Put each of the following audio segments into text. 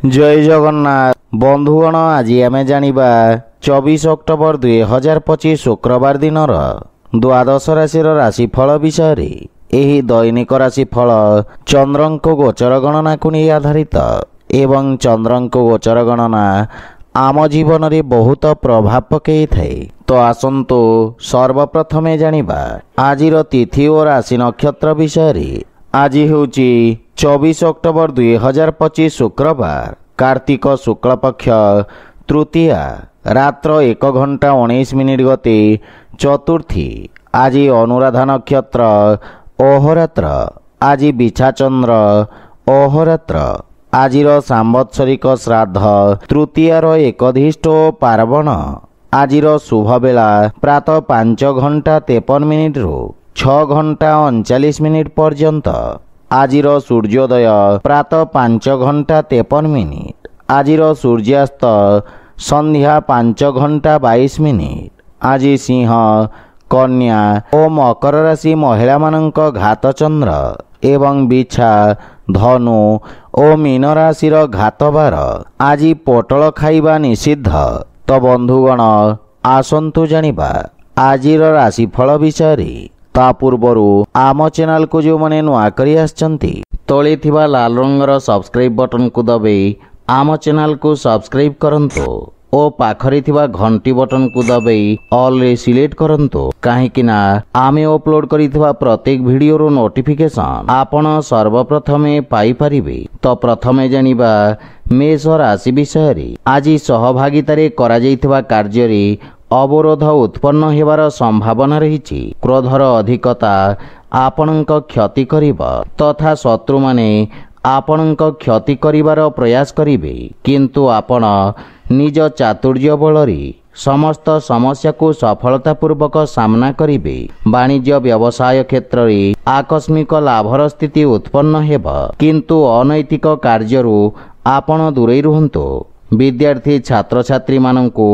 जय जगन्नाथ बंधुगण आज आम जानिबा 24 अक्टोबर 2025 शुक्रवार दिन द्वादश राशि राशिफल विषय रे। एही दैनिक राशिफल चंद्रंक गोचर गणना को नहीं आधारित एवं चंद्रंक गोचर गणना आम जीवन रे बहुत प्रभाव पकई थाए। तो आसंतु सर्वप्रथमे जानिबा आजिर तिथि और राशि नक्षत्र विषय रे। आज होची 24 अक्टोबर 2025 शुक्रवार कार्तिक शुक्ल पक्ष तृतीया रात्र 1 घंटा 19 मिनिट गते चतुर्थी। आज अनुराधा नक्षत्र अहोरात्र। आज बिछा चंद्र अहोरात्र। आजिर सांवत्सरिक श्राद्ध तृतीयार एकधिष्ट पार्वण। आजिर शुभ बेला प्रातः 5 घंटा 53 मिनिट रु 6 घंटा 39 मिनिट पर्यंत। आजिर सूर्योदय प्रातः 5 घंटा 53 मिनिट। आजिर सूर्यास्त संध्या 5 घंटा 22 मिनिट। आज सिंह कन्या और मकर राशि महिला मानक घात चंद्र एवं बिछा धनु और मीन राशि घात बार। आज पोटल खाइबा निषिद्ध। तो बंधुगण आसंतु जानिबा आजिर राशिफल विषय रे। ता पूर्वरु आम चैनल को जो माने नुआ करी आछंती तळे थिबा लाल रंगर सब्सक्राइब बटन को दबाई आम चैनल को सब्सक्राइब करंतो और पाखरे थिबा घंटी बटन को दबाई ऑल रे सिलेक्ट करंतो। काहेकि ना आमे अपलोड करिथिबा प्रत्येक वीडियो रो नोटिफिकेशन आपण सर्वप्रथमे पाई परिबे। तो प्रथमे जानिबा मेष राशि विषय रे। आज सहभागितारे करा जाइथिबा कार्य रे अवरोध उत्पन्न हेबार संभावना रही। क्रोधर अधिकता आपणक क्षति करिबा तथा शत्रु माने आपणक क्षति करिबार प्रयास करिबे, किंतु आपण निज चातुर्य बलरी समस्त समस्या को सफलता पूर्वक सामना करिबे। वाणिज्य व्यवसाय क्षेत्र रे आकस्मिक लाभर स्थिति उत्पन्न हेबा, किंतु अनैतिक कार्यरु आपण दूरे रुहंतो। विद्यार्थी छात्र छात्री माननकु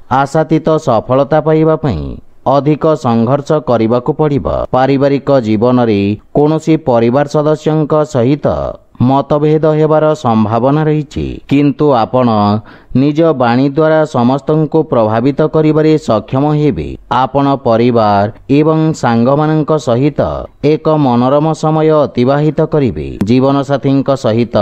आशातीत सफलता पाइबा पई अधिक संघर्ष करिबाकु पड़िबा। पारिवारिक जीवन रे कोनोसी परिवार सदस्यंक सहित मतभेद हेबार संभावना रही, किंतु आपण निज वाणी द्वारा समस्तंको प्रभावित करिबारे सक्षम हेबे। आपण परिवार एवं सांगमानंक सहित एक मनोरम समय अतिबाहित करिबे। जीवन साथींक सहित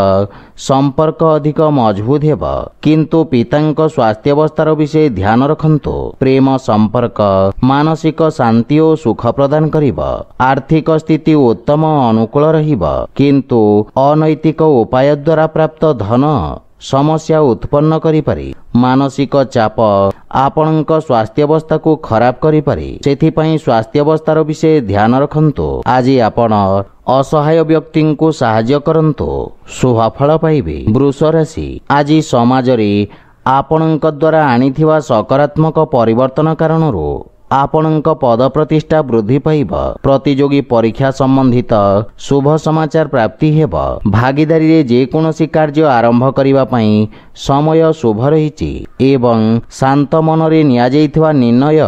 संपर्क अधिक मजबूत हेबा, किंतु पितांक स्वास्थ्य अवस्थार विषय ध्यान रखंतु। प्रेम संपर्क मानसिक शांति और सुख प्रदान करिबा। आर्थिक स्थिति उत्तम अनुकूल रहिबा, किंतु अनैतिक उपाय द्वारा प्राप्त धन समस्या उत्पन्न करि पारे। मानसिक चाप आपणक स्वास्थ्य अवस्था को खराब करि पारे, सेथिपई स्वास्थ्य अवस्थार विषय ध्यान रखंतु। आज आपण असहाय व्यक्ति को सहाय्य करंतु, शुभ फल पाइबे। वृष राशि। आज समाज रे आपणक द्वारा आनिथिबा सकारात्मक परिवर्तन कारणरू आपणक पद प्रतिष्ठा वृद्धि पाइबा। प्रतियोगी परीक्षा संबंधित शुभ समाचार प्राप्ति हेबा। भागीदारी रे जे कोनोसी कार्य आरंभ करिबा पई समय शुभ रहिछि एवं शांत मन रे निया जाइथिबा निर्णय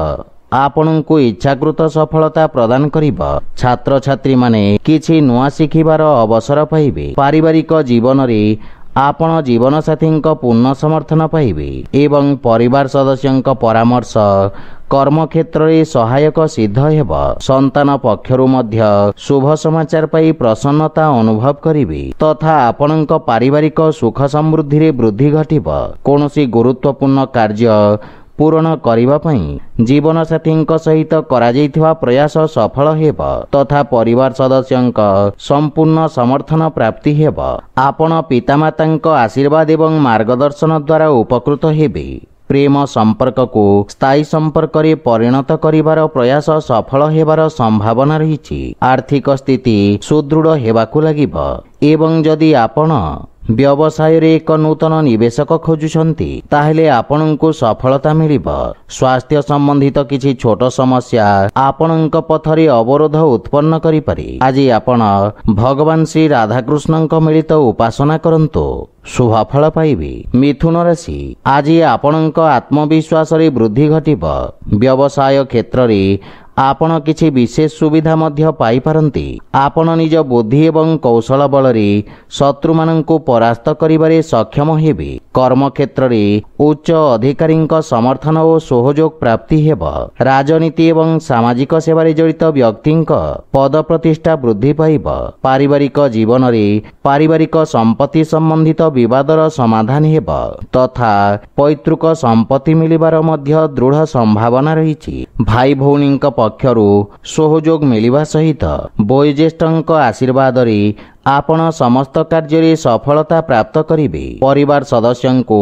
आपणको इच्छाकृत सफलता प्रदान करिबा। छात्र छात्री माने किछि नुआ शिखिबार अवसर पाइबे। पारिवारिक जीवन रे आपण जीवन साथी पूर्ण समर्थन पाइबे एवं परिवार सदस्यंक परामर्श कर्म क्षेत्र रे सहायक सिद्ध हेबा। संतान पक्षरु मध्य शुभ समाचार पाई प्रसन्नता अनुभव करिबे तथा आपणक पारिवारिक सुख समृद्धि रे वृद्धि घटिबा। कोनोसी गुरुत्वपूर्ण कार्य पूर्ण करिबा पई जीवन साथींक सहित करा जाइथिबा प्रयास सफल हेबा तथा परिवार सदस्यंक संपूर्ण समर्थन प्राप्ति हेबा। आपण पितामातांक आशीर्वाद एवं मार्गदर्शन द्वारा उपकृत हेबे। प्रेम संपर्क को स्थायी संपर्क रे परिणत करिबार प्रयास सफल हेबार संभावना रही। आर्थिक स्थिति सुदृढ़ हेबाकु लागिबा एवं जदि आपण व्यवसाय रे एक नूतन निवेशक खोजुछंती ताहेले आपनंको सफलता मिलिबा। स्वास्थ्य संबंधित किछि छोट समस्या आपनंक पथरे अवरोध उत्पन्न करि पारे। आज आपण भगवान श्री राधाकृष्णंक मिलित उपासना करंतो, शुभ फल पाइबे। मिथुन राशि। आज आपनंक आत्मविश्वास रे वृद्धि घटिबा। व्यवसाय क्षेत्र रे ଆପଣ କିଛି ବିଶେଷ ସୁବିଧା ମଧ୍ୟ ପାଇପାରନ୍ତି। ଆପଣ ନିଜ ବୁଦ୍ଧି ଏବଂ କୌଶଳ ବଳରେ ଶତ୍ରୁମାନଙ୍କୁ ପରାସ୍ତ କରିବାରେ ସକ୍ଷମ ହେବେ। କର୍ମକ୍ଷେତ୍ରରେ ଉଚ୍ଚ ଅଧିକାରୀଙ୍କ ସମର୍ଥନ ଓ ସହଯୋଗ ପ୍ରାପ୍ତି ହେବ। ରାଜନୀତି ଏବଂ ସାମାଜିକ ସେବାରେ ଜଡ଼ିତ ବ୍ୟକ୍ତିଙ୍କ ପଦ ପ୍ରତିଷ୍ଠା ବୃଦ୍ଧି ପାଇବ। ପାରିବାରିକ ଜୀବନରେ ପାରିବାରିକ ସମ୍ପତ୍ତି ସମ୍ବନ୍ଧିତ ବିବାଦର ସମାଧାନ ହେବ ତଥା ପୈତୃକ ସମ୍ପତ୍ତି ମିଳିବାର ମଧ୍ୟ ଦୃଢ଼ ସମ୍ଭାବନା ରହିଛି। ଭାଇ ଭଉଣୀଙ୍କ ପକ୍ଷରୁ ସହଯୋଗ ମିଳିବା ସହିତ ବୟୋଜ୍ୟେଷ୍ଠଙ୍କ ଆଶୀର୍ବାଦରେ ଆପଣ ସମସ୍ତ କାର୍ଯ୍ୟରେ ସଫଳତା ପ୍ରାପ୍ତ କରିବେ। ପରିବାର ସଦସ୍ୟଙ୍କୁ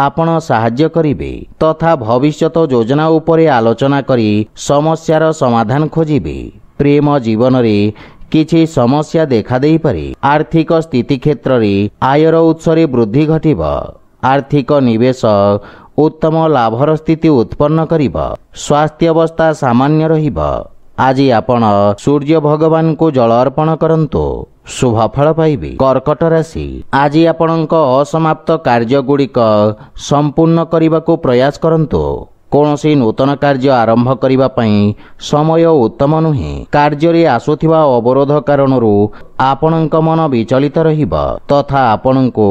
ଆପଣ ସାହାଯ୍ୟ କରିବେ ତଥା ଭବିଷ୍ୟତ ଯୋଜନା ଉପରେ ଆଲୋଚନା କରି ସମସ୍ୟାର ସମାଧାନ ଖୋଜିବେ। ପ୍ରେମ ଜୀବନରେ କିଛି ସମସ୍ୟା ଦେଖାଦେଇପାରେ। ଆର୍ଥିକ ସ୍ଥିତି କ୍ଷେତ୍ରରେ ଆୟର ଉତ୍ସରେ ବୃଦ୍ଧି ଘଟିବ। ଆର୍ଥିକ ନିବେଶ ଉତ୍ତମ ଲାଭର ସ୍ଥିତି ଉତ୍ପନ୍ନ କରିବ। ସ୍ୱାସ୍ଥ୍ୟ ଅବସ୍ଥା ସାମାନ୍ୟ ରହିବ। ଆଜି ଆପଣ ସୂର୍ଯ୍ୟ ଭଗବାନଙ୍କୁ ଜଳ ଅର୍ପଣ କରନ୍ତୁ, ଶୁଭ ଫଳ ପାଇବେ। କର୍କଟ ରାଶି, ଆଜି ଆପଣଙ୍କ ଅସମାପ୍ତ କାର୍ଯ୍ୟଗୁଡ଼ିକ ସମ୍ପୂର୍ଣ୍ଣ କରିବାକୁ ପ୍ରୟାସ କରନ୍ତୁ। କୌଣସି ନୂତନ କାର୍ଯ୍ୟ ଆରମ୍ଭ କରିବା ପାଇଁ ସମୟ ଉତ୍ତମ ନୁହେଁ। କାର୍ଯ୍ୟରେ ଆସୁଥିବା ଅବରୋଧ କାରଣରୁ ଆପଣଙ୍କ ମନ ବିଚଳିତ ରହିବ ତଥା ଆପଣଙ୍କୁ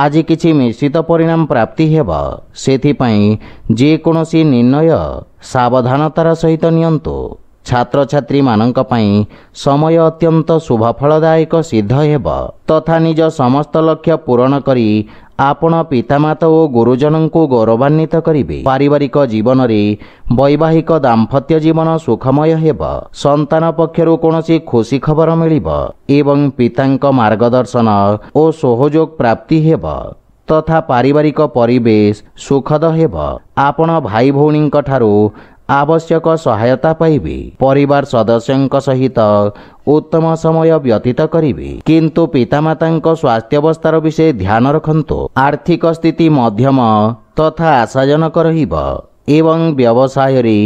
ଆଜି କିଛି ମିଶ୍ରିତ ପରିଣାମ ପ୍ରାପ୍ତି ହେବ। ସେଥିପାଇଁ ଯେକୌଣସି ନିର୍ଣ୍ଣୟ ସାବଧାନତାର ସହିତ ନିଅନ୍ତୁ। ଛାତ୍ରଛାତ୍ରୀମାନଙ୍କ ପାଇଁ ସମୟ ଅତ୍ୟନ୍ତ ଶୁଭଫଳଦାୟକ ସିଦ୍ଧ ହେବ ତଥା ନିଜ ସମସ୍ତ ଲକ୍ଷ୍ୟ ପୂରଣ କରି ଆପଣ ପିତାମାତା ଓ ଗୁରୁଜନଙ୍କୁ ଗୌରବାନ୍ୱିତ କରିବେ। ପାରିବାରିକ ଜୀବନରେ ବୈବାହିକ ଦାମ୍ପତ୍ୟ ଜୀବନ ସୁଖମୟ ହେବ। ସନ୍ତାନ ପକ୍ଷରୁ କୌଣସି ଖୁସି ଖବର ମିଳିବ ଏବଂ ପିତାଙ୍କ ମାର୍ଗଦର୍ଶନ ଓ ସହଯୋଗ ପ୍ରାପ୍ତି ହେବ ତଥା ପାରିବାରିକ ପରିବେଶ ସୁଖଦ ହେବ। ଆପଣ ଭାଇ ଭଉଣୀଙ୍କ ଠାରୁ ଆବଶ୍ୟକ ସହାୟତା ପାଇବେ। ପରିବାର ସଦସ୍ୟଙ୍କ ସହିତ ଉତ୍ତମ ସମୟ ବ୍ୟତୀତ କରିବେ କିନ୍ତୁ ପିତାମାତାଙ୍କ ସ୍ୱାସ୍ଥ୍ୟାବସ୍ଥାର ବିଷୟ ଧ୍ୟାନ ରଖନ୍ତୁ। ଆର୍ଥିକ ସ୍ଥିତି ମଧ୍ୟମ ତଥା ଆଶାଜନକ ରହିବ ଏବଂ ବ୍ୟବସାୟରେ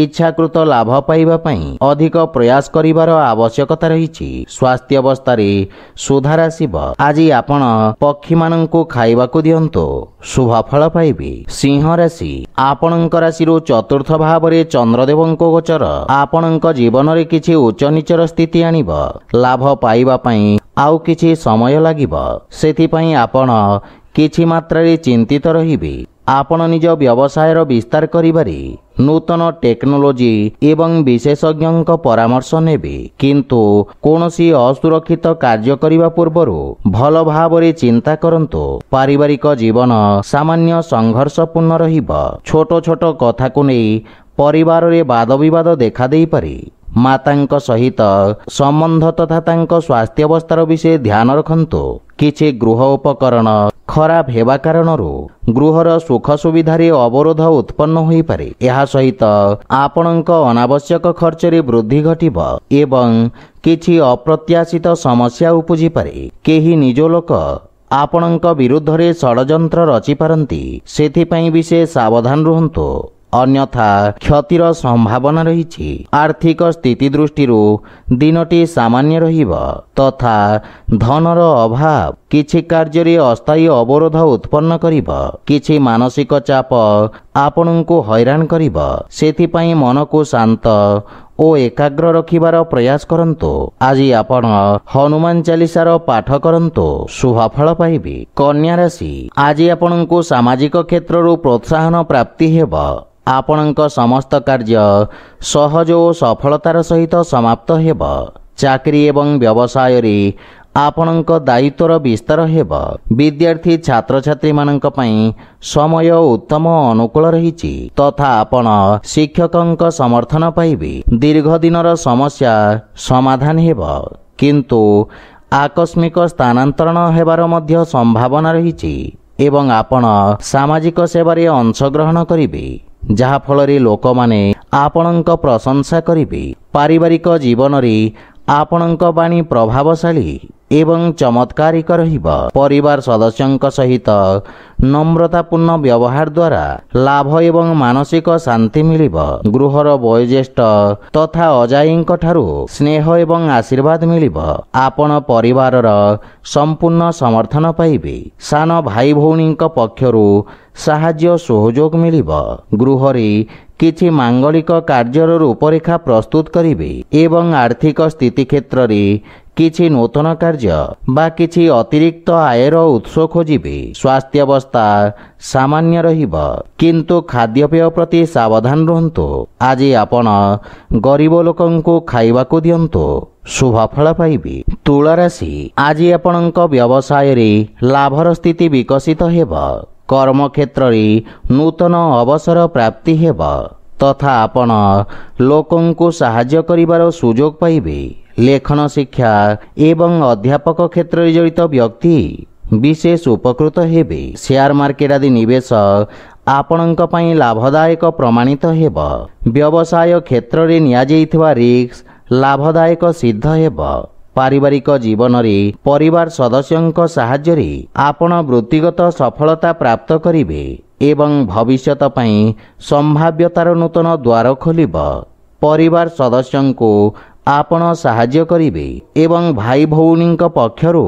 ଇଚ୍ଛାକୃତ ଲାଭ ପାଇବା ପାଇଁ ଅଧିକ ପ୍ରୟାସ କରିବାର ଆବଶ୍ୟକତା ରହିଛି। ସ୍ୱାସ୍ଥ୍ୟ ଅବସ୍ଥାରେ ସୁଧାର ଆସିବ। ଆଜି ଆପଣ ପକ୍ଷୀମାନଙ୍କୁ ଖାଇବାକୁ ଦିଅନ୍ତୁ, ଶୁଭ ଫଳ ପାଇବେ। ସିଂହ ରାଶି, ଆପଣଙ୍କ ରାଶିରୁ ଚତୁର୍ଥ ଭାବରେ ଚନ୍ଦ୍ରଦେବଙ୍କ ଗୋଚର ଆପଣଙ୍କ ଜୀବନରେ କିଛି ଉଚ୍ଚ ନିଚର ସ୍ଥିତି ଆଣିବ। ଲାଭ ପାଇବା ପାଇଁ ଆଉ କିଛି ସମୟ ଲାଗିବ। ସେଥିପାଇଁ ଆପଣ କିଛି ମାତ୍ରାରେ ଚିନ୍ତିତ ରହିବେ। ଆପଣ ନିଜ ବ୍ୟବସାୟର ବିସ୍ତାର କରିବାରେ ନୂତନ ଟେକ୍ନୋଲୋଜି ଏବଂ ବିଶେଷଜ୍ଞଙ୍କ ପରାମର୍ଶ ନେବେ କିନ୍ତୁ କୌଣସି ଅସୁରକ୍ଷିତ କାର୍ଯ୍ୟ କରିବା ପୂର୍ବରୁ ଭଲ ଭାବରେ ଚିନ୍ତା କରନ୍ତୁ। ପାରିବାରିକ ଜୀବନ ସାମାନ୍ୟ ସଂଘର୍ଷପୂର୍ଣ୍ଣ ରହିବ। ଛୋଟ ଛୋଟ କଥାକୁ ନେଇ ପରିବାରରେ ବାଦବିବାଦ ଦେଖାଦେଇପାରେ। ମାତାଙ୍କ ସହିତ ସମ୍ବନ୍ଧ ତଥା ତାଙ୍କ ସ୍ୱାସ୍ଥ୍ୟାବସ୍ଥାର ବିଷୟ ଧ୍ୟାନ ରଖନ୍ତୁ। କିଛି ଗୃହ ଉପକରଣ ଖରାପ ହେବା କାରଣରୁ ଗୃହର ସୁଖ ସୁବିଧାରେ ଅବରୋଧ ଉତ୍ପନ୍ନ ହୋଇପାରେ। ଏହା ସହିତ ଆପଣଙ୍କ ଅନାବଶ୍ୟକ ଖର୍ଚ୍ଚରେ ବୃଦ୍ଧି ଘଟିବ ଏବଂ କିଛି ଅପ୍ରତ୍ୟାଶିତ ସମସ୍ୟା ଉପୁଜିପାରେ। କେହି ନିଜ ଲୋକ ଆପଣଙ୍କ ବିରୁଦ୍ଧରେ ଷଡ଼ଯନ୍ତ୍ର ରଚିପାରନ୍ତି। ସେଥିପାଇଁ ବିଶେଷ ସାବଧାନ ରୁହନ୍ତୁ ଅନ୍ୟଥା କ୍ଷତିର ସମ୍ଭାବନା ରହିଛି। ଆର୍ଥିକ ସ୍ଥିତି ଦୃଷ୍ଟିରୁ ଦିନଟି ସାମାନ୍ୟ ରହିବ ତଥା ଧନର ଅଭାବ କିଛି କାର୍ଯ୍ୟରେ ଅସ୍ଥାୟୀ ଅବରୋଧ ଉତ୍ପନ୍ନ କରିବ। କିଛି ମାନସିକ ଚାପ ଆପଣଙ୍କୁ ହଇରାଣ କରିବ। ସେଥିପାଇଁ ମନକୁ ଶାନ୍ତ ଓ ଏକାଗ୍ର ରଖିବାର ପ୍ରୟାସ କରନ୍ତୁ। ଆଜି ଆପଣ ହନୁମାନ ଚାଲିସାର ପାଠ କରନ୍ତୁ, ଶୁଭ ଫଳ ପାଇବେ। କନ୍ୟା ରାଶି, ଆଜି ଆପଣଙ୍କୁ ସାମାଜିକ କ୍ଷେତ୍ରରୁ ପ୍ରୋତ୍ସାହନ ପ୍ରାପ୍ତି ହେବ। ଆପଣଙ୍କ ସମସ୍ତ କାର୍ଯ୍ୟ ସହଜ ଓ ସଫଳତାର ସହିତ ସମାପ୍ତ ହେବ। ଚାକିରି ଏବଂ ବ୍ୟବସାୟରେ ଆପଣଙ୍କ ଦାୟିତ୍ୱର ବିସ୍ତାର ହେବ। ବିଦ୍ୟାର୍ଥୀ ଛାତ୍ରଛାତ୍ରୀମାନଙ୍କ ପାଇଁ ସମୟ ଉତ୍ତମ ଅନୁକୂଳ ରହିଛି ତଥା ଆପଣ ଶିକ୍ଷକଙ୍କ ସମର୍ଥନ ପାଇବେ। ଦୀର୍ଘ ଦିନର ସମସ୍ୟା ସମାଧାନ ହେବ କିନ୍ତୁ ଆକସ୍ମିକ ସ୍ଥାନାନ୍ତରଣ ହେବାର ମଧ୍ୟ ସମ୍ଭାବନା ରହିଛି ଏବଂ ଆପଣ ସାମାଜିକ ସେବାରେ ଅଂଶଗ୍ରହଣ କରିବେ ଯାହାଫଳରେ ଲୋକମାନେ ଆପଣଙ୍କ ପ୍ରଶଂସା କରିବେ। ପାରିବାରିକ ଜୀବନରେ ଆପଣଙ୍କ ବାଣୀ ପ୍ରଭାବଶାଳୀ ଏବଂ ଚମତ୍କାରିକ ରହିବ। ପରିବାର ସଦସ୍ୟଙ୍କ ସହିତ নম্রতাপূর্ণ ବ୍ୟବହାର ଦ୍ୱାରା ଲାଭ ଏବଂ ମାନସିକ ଶାନ୍ତି ମିଳିବ। ଗୃହର ବୟୋଜ୍ୟେଷ୍ଠ ତଥା ଅଜାୟୀଙ୍କ ଠାରୁ ସ୍ନେହ ଏବଂ ଆଶୀର୍ବାଦ ମିଳିବ। ଆପଣ ପରିବାରର ସମ୍ପୂର୍ଣ୍ଣ ସମର୍ଥନ ପାଇବେ। ସାନ ଭାଇ ଭଉଣୀଙ୍କ ପକ୍ଷରୁ ସାହାଯ୍ୟ ସହଯୋଗ ମିଳିବ। ଗୃହରେ କିଛି ମାଙ୍ଗଳିକ କାର୍ଯ୍ୟର ରୂପରେଖା ପ୍ରସ୍ତୁତ କରିବେ ଏବଂ ଆର୍ଥିକ ସ୍ଥିତି କ୍ଷେତ୍ରରେ କିଛି ନୂତନ କାର୍ଯ୍ୟ ବା କିଛି ଅତିରିକ୍ତ ଆୟର ଉତ୍ସ ଖୋଜିବେ। ସ୍ୱାସ୍ଥ୍ୟାବସ୍ଥା ସାମାନ୍ୟ ରହିବ, କିନ୍ତୁ ଖାଦ୍ୟପେୟ ପ୍ରତି ସାବଧାନ ରୁହନ୍ତୁ। ଆଜି ଆପଣ ଗରିବ ଲୋକଙ୍କୁ ଖାଇବାକୁ ଦିଅନ୍ତୁ, ଶୁଭ ଫଳ ପାଇବେ। ତୁଳା ରାଶି, ଆଜି ଆପଣଙ୍କ ବ୍ୟବସାୟରେ ଲାଭର ସ୍ଥିତି ବିକଶିତ ହେବ। କର୍ମକ୍ଷେତ୍ରରେ ନୂତନ ଅବସର ପ୍ରାପ୍ତି ହେବ ତଥା ଆପଣ ଲୋକଙ୍କୁ ସାହାଯ୍ୟ କରିବାର ସୁଯୋଗ ପାଇବେ। ଲେଖନ ଶିକ୍ଷା ଏବଂ ଅଧ୍ୟାପକ କ୍ଷେତ୍ରରେ ଜଡ଼ିତ ବ୍ୟକ୍ତି ବିଶେଷ ଉପକୃତ ହେବେ। ସେୟାର ମାର୍କେଟ ଆଦି ନିବେଶ ଆପଣଙ୍କ ପାଇଁ ଲାଭଦାୟକ ପ୍ରମାଣିତ ହେବ। ବ୍ୟବସାୟ କ୍ଷେତ୍ରରେ ନିଆଯାଇଥିବା ରିସ୍କ ଲାଭଦାୟକ ସିଦ୍ଧ ହେବ। ପାରିବାରିକ ଜୀବନରେ ପରିବାର ସଦସ୍ୟଙ୍କ ସାହାଯ୍ୟରେ ଆପଣ ବୃତ୍ତିଗତ ସଫଳତା ପ୍ରାପ୍ତ କରିବେ ଏବଂ ଭବିଷ୍ୟତ ପାଇଁ ସମ୍ଭାବ୍ୟତାର ନୂତନ ଦ୍ୱାର ଖୋଲିବ। ପରିବାର ସଦସ୍ୟଙ୍କୁ ଆପଣ ସାହାଯ୍ୟ କରିବେ ଏବଂ ଭାଇ ଭଉଣୀଙ୍କ ପକ୍ଷରୁ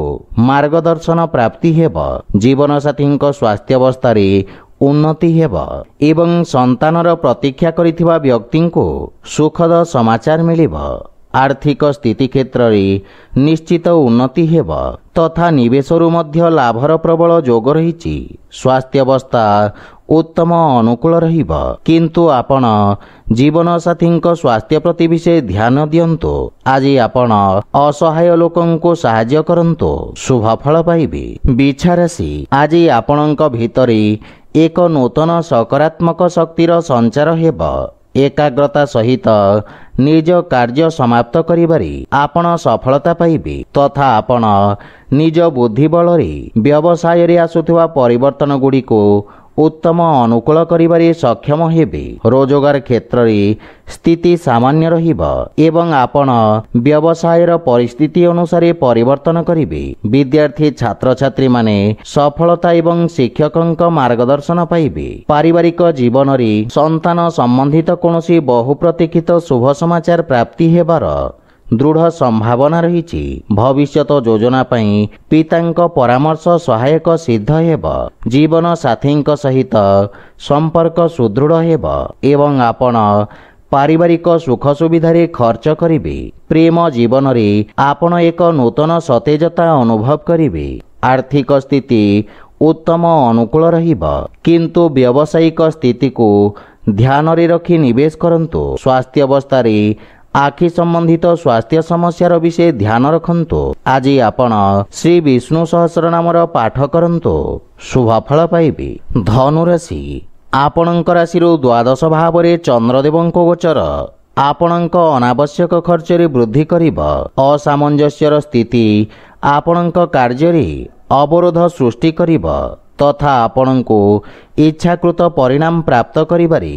ମାର୍ଗଦର୍ଶନ ପ୍ରାପ୍ତି ହେବ। ଜୀବନସାଥୀଙ୍କ ସ୍ୱାସ୍ଥ୍ୟାବସ୍ଥାରେ ଉନ୍ନତି ହେବ ଏବଂ ସନ୍ତାନର ପ୍ରତୀକ୍ଷା କରିଥିବା ବ୍ୟକ୍ତିଙ୍କୁ ସୁଖଦ ସମାଚାର ମିଳିବ। ଆର୍ଥିକ ସ୍ଥିତି କ୍ଷେତ୍ରରେ ନିଶ୍ଚିତ ଉନ୍ନତି ହେବ ତଥା ନିବେଶରୁ ମଧ୍ୟ ଲାଭର ପ୍ରବଳ ଯୋଗ ରହିଛି। ସ୍ୱାସ୍ଥ୍ୟାବସ୍ଥା ଉତ୍ତମ ଅନୁକୂଳ ରହିବ, କିନ୍ତୁ ଆପଣ ଜୀବନସାଥୀଙ୍କ ସ୍ୱାସ୍ଥ୍ୟ ପ୍ରତି ବିଶେଷ ଧ୍ୟାନ ଦିଅନ୍ତୁ। ଆଜି ଆପଣ ଅସହାୟ ଲୋକଙ୍କୁ ସାହାଯ୍ୟ କରନ୍ତୁ, ଶୁଭ ଫଳ ପାଇବେ। ବିଛା ରାଶି, ଆଜି ଆପଣଙ୍କ ଭିତରେ ଏକ ନୂତନ ସକାରାତ୍ମକ ଶକ୍ତିର ସଞ୍ଚାର ହେବ। ଏକାଗ୍ରତା ସହିତ ନିଜ କାର୍ଯ୍ୟ ସମାପ୍ତ କରିବାରେ ଆପଣ ସଫଳତା ପାଇବେ ତଥା ଆପଣ ନିଜ ବୁଦ୍ଧି ବଳରେ ବ୍ୟବସାୟରେ ଆସୁଥିବା ପରିବର୍ତ୍ତନ ଗୁଡ଼ିକୁ ଉତ୍ତମ ଅନୁକୂଳ କରିବାରେ ସକ୍ଷମ ହେବେ। ରୋଜଗାର କ୍ଷେତ୍ରରେ ସ୍ଥିତି ସାମାନ୍ୟ ରହିବ ଏବଂ ଆପଣ ବ୍ୟବସାୟର ପରିସ୍ଥିତି ଅନୁସାରେ ପରିବର୍ତ୍ତନ କରିବେ। ବିଦ୍ୟାର୍ଥୀ ଛାତ୍ରଛାତ୍ରୀମାନେ ସଫଳତା ଏବଂ ଶିକ୍ଷକଙ୍କ ମାର୍ଗଦର୍ଶନ ପାଇବେ। ପାରିବାରିକ ଜୀବନରେ ସନ୍ତାନ ସମ୍ବନ୍ଧିତ କୌଣସି ବହୁ ପ୍ରତୀକ୍ଷିତ ଶୁଭ ସମାଚାର ପ୍ରାପ୍ତି ହେବାର ଦୃଢ଼ ସମ୍ଭାବନା ରହିଛି। ଭବିଷ୍ୟତ ଯୋଜନା ପାଇଁ ପିତାଙ୍କ ପରାମର୍ଶ ସହାୟକ ସିଦ୍ଧ ହେବ। ଜୀବନ ସାଥୀଙ୍କ ସହିତ ସମ୍ପର୍କ ସୁଦୃଢ଼ ହେବ ଏବଂ ଆପଣ ପାରିବାରିକ ସୁଖ ସୁବିଧାରେ ଖର୍ଚ୍ଚ କରିବେ। ପ୍ରେମ ଜୀବନରେ ଆପଣ ଏକ ନୂତନ ସତେଜତା ଅନୁଭବ କରିବେ। ଆର୍ଥିକ ସ୍ଥିତି ଉତ୍ତମ ଅନୁକୂଳ ରହିବ, କିନ୍ତୁ ବ୍ୟବସାୟିକ ସ୍ଥିତିକୁ ଧ୍ୟାନରେ ରଖି ନିବେଶ କରନ୍ତୁ। ସ୍ୱାସ୍ଥ୍ୟାବସ୍ଥାରେ ଆଖି ସମ୍ବନ୍ଧିତ ସ୍ୱାସ୍ଥ୍ୟ ସମସ୍ୟାର ବିଷୟ ଧ୍ୟାନ ରଖନ୍ତୁ। ଆଜି ଆପଣ ଶ୍ରୀ ବିଷ୍ଣୁ ସହସ୍ର ନାମର ପାଠ କରନ୍ତୁ, ଶୁଭ ଫଳ ପାଇବେ। ଧନୁରାଶି, ଆପଣଙ୍କ ରାଶିରୁ ଦ୍ୱାଦଶ ଭାବରେ ଚନ୍ଦ୍ରଦେବଙ୍କ ଗୋଚର ଆପଣଙ୍କ ଅନାବଶ୍ୟକ ଖର୍ଚ୍ଚରେ ବୃଦ୍ଧି କରିବ। ଅସାମଞ୍ଜସ୍ୟର ସ୍ଥିତି ଆପଣଙ୍କ କାର୍ଯ୍ୟରେ ଅବରୋଧ ସୃଷ୍ଟି କରିବ ତଥା ଆପଣଙ୍କୁ ଇଚ୍ଛାକୃତ ପରିଣାମ ପ୍ରାପ୍ତ କରିବାରେ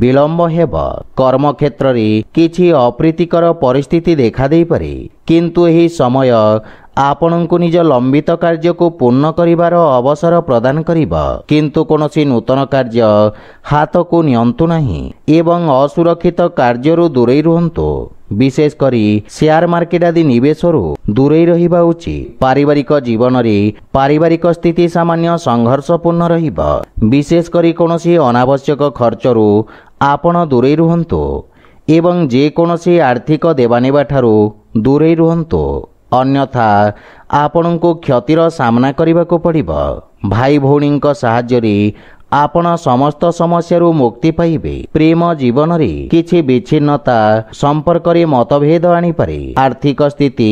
ବିଳମ୍ବ ହେବ। କର୍ମକ୍ଷେତ୍ରରେ କିଛି ଅପ୍ରୀତିକର ପରିସ୍ଥିତି ଦେଖାଦେଇପାରେ, କିନ୍ତୁ ଏହି ସମୟ ଆପଣଙ୍କୁ ନିଜ ଲମ୍ବିତ କାର୍ଯ୍ୟକୁ ପୂର୍ଣ୍ଣ କରିବାର ଅବସର ପ୍ରଦାନ କରିବ। କିନ୍ତୁ କୌଣସି ନୂତନ କାର୍ଯ୍ୟ ହାତକୁ ନିଅନ୍ତୁ ନାହିଁ ଏବଂ ଅସୁରକ୍ଷିତ କାର୍ଯ୍ୟରୁ ଦୂରେଇ ରୁହନ୍ତୁ। ବିଶେଷ କରି ସେୟାର ମାର୍କେଟ ଆଦି ନିବେଶରୁ ଦୂରେଇ ରହିବା ଉଚିତ। ପାରିବାରିକ ଜୀବନରେ ପାରିବାରିକ ସ୍ଥିତି ସାମାନ୍ୟ ସଂଘର୍ଷପୂର୍ଣ୍ଣ ରହିବ। ବିଶେଷ କରି କୌଣସି ଅନାବଶ୍ୟକ ଖର୍ଚ୍ଚରୁ ଆପଣ ଦୂରେଇ ରୁହନ୍ତୁ ଏବଂ ଯେକୌଣସି ଆର୍ଥିକ ଦେବାନେବା ଠାରୁ ଦୂରେଇ ରୁହନ୍ତୁ, ଅନ୍ୟଥା ଆପଣଙ୍କୁ କ୍ଷତିର ସାମ୍ନା କରିବାକୁ ପଡ଼ିବ। ଭାଇ ଭଉଣୀଙ୍କ ସାହାଯ୍ୟରେ ଆପଣ ସମସ୍ତ ସମସ୍ୟାରୁ ମୁକ୍ତି ପାଇବେ। ପ୍ରେମ ଜୀବନରେ କିଛି ବିଚ୍ଛିନ୍ନତା ସମ୍ପର୍କରେ ମତଭେଦ ଆଣିପାରେ। ଆର୍ଥିକ ସ୍ଥିତି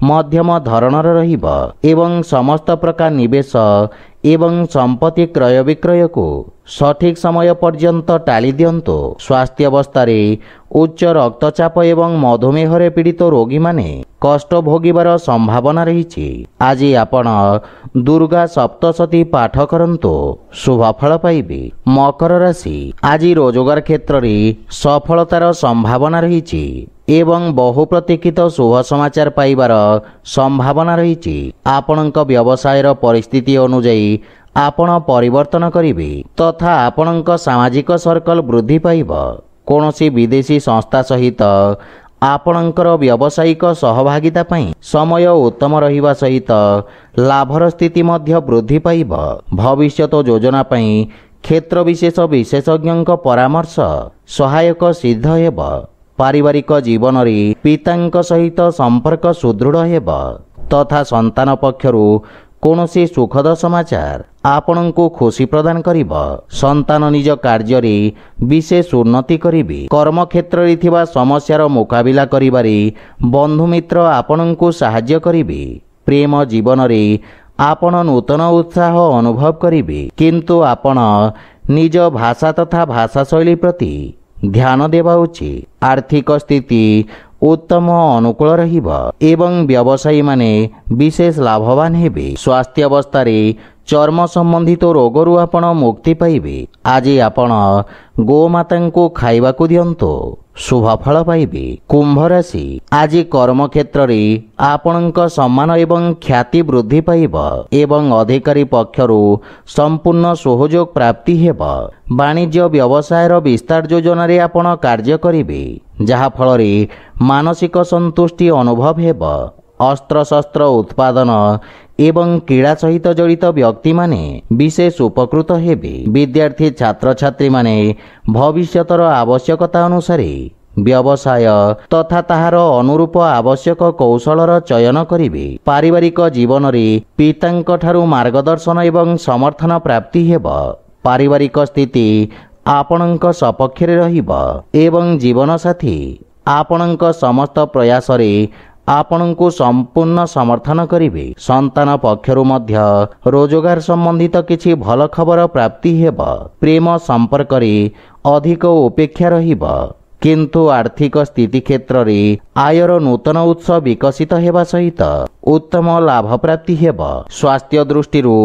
ମଧ୍ୟମ ଧରଣର ରହିବ ଏବଂ ସମସ୍ତ ପ୍ରକାର ନିବେଶ ଏବଂ ସମ୍ପତ୍ତି କ୍ରୟ ବିକ୍ରୟକୁ ସଠିକ ସମୟ ପର୍ଯ୍ୟନ୍ତ ଟାଳି ଦିଅନ୍ତୁ। ସ୍ୱାସ୍ଥ୍ୟାବସ୍ଥାରେ ଉଚ୍ଚ ରକ୍ତଚାପ ଏବଂ ମଧୁମେହରେ ପୀଡ଼ିତ ରୋଗୀମାନେ କଷ୍ଟ ଭୋଗିବାର ସମ୍ଭାବନା ରହିଛି। ଆଜି ଆପଣ ଦୁର୍ଗା ସପ୍ତଶତୀ ପାଠ କରନ୍ତୁ, ଶୁଭ ଫଳ ପାଇବେ। ମକର ରାଶି, ଆଜି ରୋଜଗାର କ୍ଷେତ୍ରରେ ସଫଳତାର ସମ୍ଭାବନା ରହିଛି ଏବଂ ବହୁ ପ୍ରତୀକ୍ଷିତ ଶୁଭ ସମାଚାର ପାଇବାର ସମ୍ଭାବନା ରହିଛି। ଆପଣଙ୍କ ବ୍ୟବସାୟର ପରିସ୍ଥିତି ଅନୁଯାୟୀ ଆପଣ ପରିବର୍ତ୍ତନ କରିବେ ତଥା ଆପଣଙ୍କ ସାମାଜିକ ସର୍କଲ ବୃଦ୍ଧି ପାଇବ। କୌଣସି ବିଦେଶୀ ସଂସ୍ଥା ସହିତ ଆପଣଙ୍କର ବ୍ୟବସାୟିକ ସହଭାଗିତା ପାଇଁ ସମୟ ଉତ୍ତମ ରହିବା ସହିତ ଲାଭର ସ୍ଥିତି ମଧ୍ୟ ବୃଦ୍ଧି ପାଇବ। ଭବିଷ୍ୟତ ଯୋଜନା ପାଇଁ क्षेत्र विशेष विशेषज्ञ परामर्श सहायक सिद्ध हेब। पारिवारिक जीवन रे पितांक सहित संपर्क सुदृढ़ हेब तथा संतान पक्षरु कौनसी सुखद समाचार आपणको खुशी प्रदान करिब। संतान निज कार्य रे विशेष उन्नति करिबे। कर्म क्षेत्र रे थिबा समस्यार मुकाबिला करिबारे बंधु मित्र आपणको सहाय्य करिबे। प्रेम जीवन रे आपण नूतन उत्साह अनुभव करिबे, किंतु आपण निज भाषा तथा भाषा शैली प्रति ध्यान देवा उचित। आर्थिक स्थिति उत्तम अनुकूल रहिब एवं व्यवसायी माने विशेष लाभवान हेबे। स्वास्थ्य अवस्था रे चर्म संबंधित रोगरु आपण मुक्ति पाइबे। आज आपण गोमाता को खाइबा को दियंतो शुभ फल पाइबे। कुंभ राशि आज कर्म क्षेत्र रे आपणक सम्मान एवं ख्याति वृद्धि पाइब एवं अधिकारी पक्षरु संपूर्ण सहयोग प्राप्ति हेब। वाणिज्य व्यवसायर विस्तार योजना रे आपण कार्य करिबे, जहा फल रे मानसिक संतुष्टि अनुभव हेब। अस्त्र शस्त्र उत्पादन एवं क्रीड़ा सहित जड़ित व्यक्ति माने विशेष उपकृत हेबे। विद्यार्थी छात्र छात्री माने भविष्यतर आवश्यकता अनुसार व्यवसाय तथा ताहार अनुरूप आवश्यक कौशलर चयन करिबे। पारिवारिक जीवन रे पितांक ठारू मार्गदर्शन एवं समर्थन प्राप्ति हेब। पारिवारिक स्थिति आपणक सपक्ष रे रहिब एवं जीवन साथी आपणक समस्त प्रयास रे आपणको संपूर्ण समर्थन करिबे। संतान पक्षरु मध्य रोजगार संबंधित किछि भल खबर प्राप्ति हेब। प्रेम संपर्क रे अधिक उपेक्षा रहिब, किंतु आर्थिक स्थिति क्षेत्र रे आयर नूतन उत्स विकसित हेबा सहित उत्तम लाभ प्राप्ति हेब। स्वास्थ्य दृष्टिरु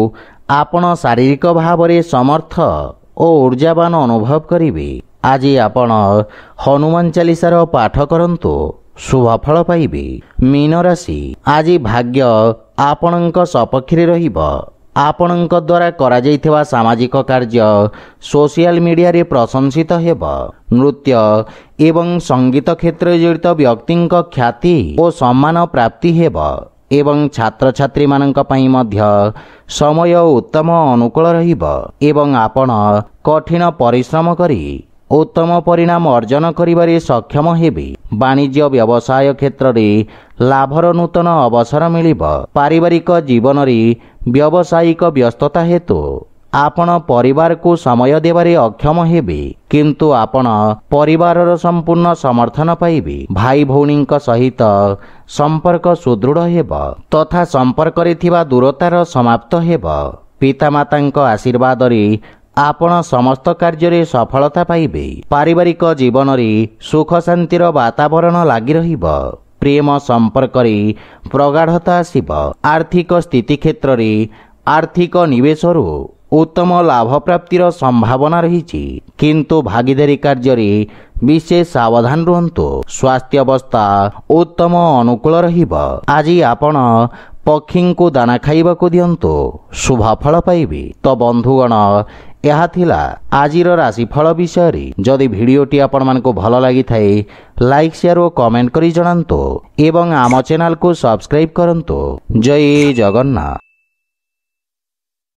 आपण शारीरिक भाव रे समर्थ और ऊर्जावान अनुभव करिबे। आज आपण हनुमान चालीसार पाठ करंतु शुभ फल पाइबे। मीन राशि आज भाग्य आपणक सपक्ष रे रहिब। आपणक द्वारा करा जाइथिबा सामाजिक कार्य सोशल मीडिया रे प्रशंसित हेब। नृत्य एवं संगीत क्षेत्र जड़ित व्यक्तिंक ख्याति और सम्मान प्राप्ति हेब एवं छात्र छात्री मानक पई मध्य समय उत्तम अनुकूल रहिब एवं आपण कठिन परिश्रम करी उत्तम परिणाम अर्जन करिबारे सक्षम हेबे। वाणिज्य व्यवसाय क्षेत्र रे लाभर नूतन अवसर मिलिब। पारिवारिक जीवन रे व्यावसायिक व्यस्तता हेतु आपण परिवार को समय देबारे अक्षम हेबे, किंतु आपण परिवारर संपूर्ण समर्थन पाइबे। भाई भौणींक सहित संपर्क सुदृढ़ हेब तथा संपर्क रे थिबा दूरतार समाप्त हेब। पितामातांक आशीर्वाद रे आपण समस्त कार्य रे सफलता पाइबे। पारिवारिक जीवन रे सुख शांतिर वातावरण लागि रहिब। प्रेम संपर्क रे प्रगाढ़ता आसिब। आर्थिक स्थिति क्षेत्र रे आर्थिक निवेशरु उत्तम लाभ प्राप्तिर संभावना रहिछि, किंतु भागीदारी कार्य रे विशेष सावधान रुहंतु। स्वास्थ्य अवस्था उत्तम अनुकूल रहिब। आज आपण पक्षी को दाना खाइबा को दियंतु शुभ फल पाइबे। तो बंधुगण यह थिला आजिर राशिफल विषय। जदि भिडियोटी आपण मानको भल लागि थाए लाइक शेयर और कमेंट करी जणांतु एवं आम चैनल को सब्सक्राइब करंतु। जय जगन्नाथ।